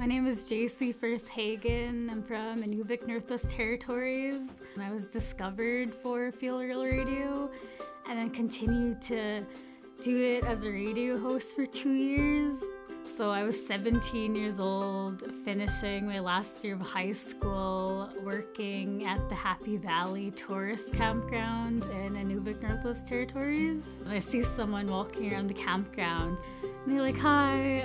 My name is Jacey Firth-Hagen. I'm from Inuvik, Northwest Territories. I was discovered for Feel Real Radio and then continued to do it as a radio host for 2 years. So I was 17 years old, finishing my last year of high school, working at the Happy Valley Tourist Campground in Inuvik, Northwest Territories. And I see someone walking around the campground, and they're like, "Hi,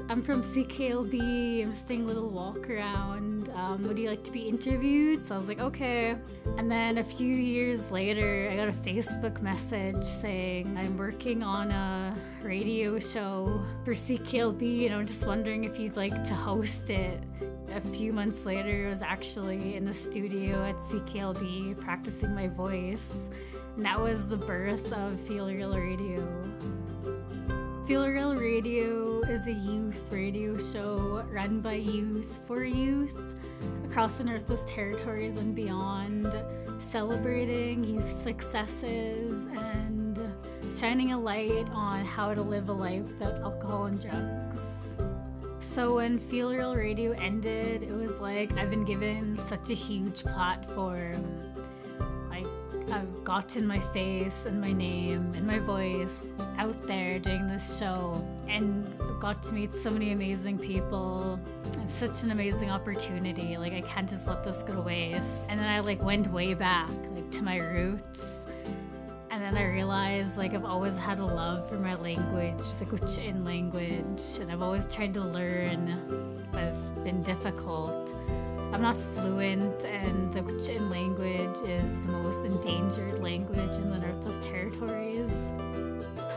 I'm from CKLB. I'm just doing a little walk around. Would you like to be interviewed?" So I was like, "Okay." And then a few years later, I got a Facebook message saying, "I'm working on a radio show for CKLB, and I'm just wondering if you'd like to host it." A few months later, I was actually in the studio at CKLB practicing my voice, and that was the birth of Feel Real Radio. Feel Real Radio is a youth radio show run by youth for youth across the Northwest Territories and beyond, celebrating youth successes and shining a light on how to live a life without alcohol and drugs. So when Feel Real Radio ended, it was like I've been given such a huge platform. I've gotten my face and my name and my voice out there doing this show, and I've got to meet so many amazing people. It's such an amazing opportunity. I can't just let this go to waste. And then I went way back, to my roots. And then I realized I've always had a love for my language, the Gutchian language, and I've always tried to learn, but it's been difficult. I'm not fluent, and the Gutchian language is the most endangered language in the Northwest Territories.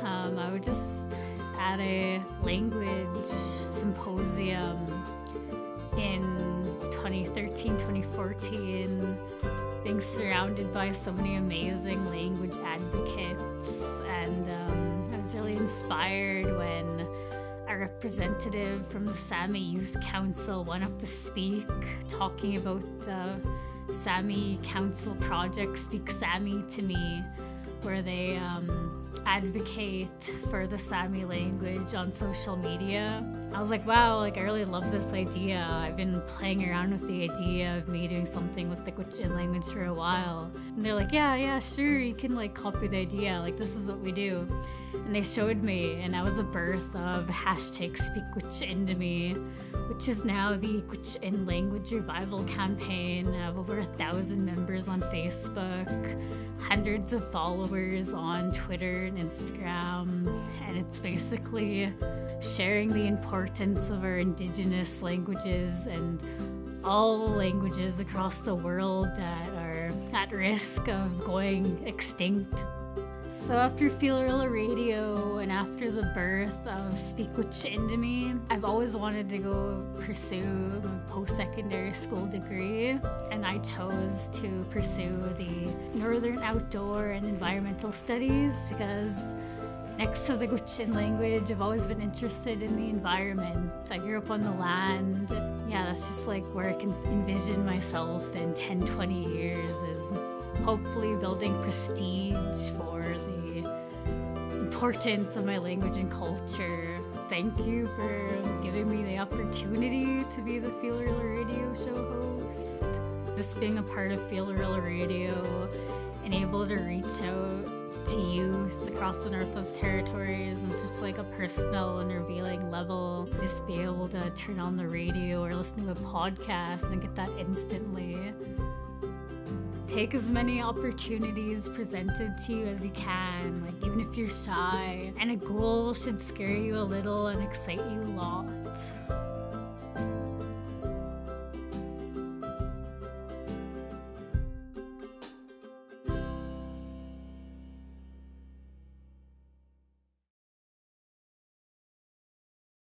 I was just at a language symposium in 2013, 2014, being surrounded by so many amazing language advocates, and I was really inspired when a representative from the Sami Youth Council went up to speak, talking about the Sami Council project Speak Sami to Me, where they advocate for the Sami language on social media. I was like, wow, I really love this idea. I've been playing around with the idea of me doing something with the Gutchian language for a while. And they're like, yeah, sure, you can copy the idea. This is what we do. And they showed me, and that was the birth of hashtag Speak Gutchian to Me, which is now the Gutchian Language Revival campaign. I have over 1,000 members on Facebook, hundreds of followers on Twitter and Instagram, and it's basically sharing the importance of our Indigenous languages and all languages across the world that are at risk of going extinct. So after Feel Real Radio and after the birth of Speak Gutchian to Me, I've always wanted to go pursue a post-secondary school degree, and I chose to pursue the Northern Outdoor and Environmental Studies because next to the Gutchian language, I've always been interested in the environment. I grew up on the land. Yeah, that's just where I can envision myself in 10, 20 years is hopefully building prestige for the importance of my language and culture. Thank you for giving me the opportunity to be the Feel Real Radio show host. Just being a part of Feel Real Radio and able to reach out to youth across the Northwest Territories on such a personal and revealing level. Just be able to turn on the radio or listen to a podcast and get that instantly. Take as many opportunities presented to you as you can, even if you're shy. And a goal should scare you a little and excite you a lot.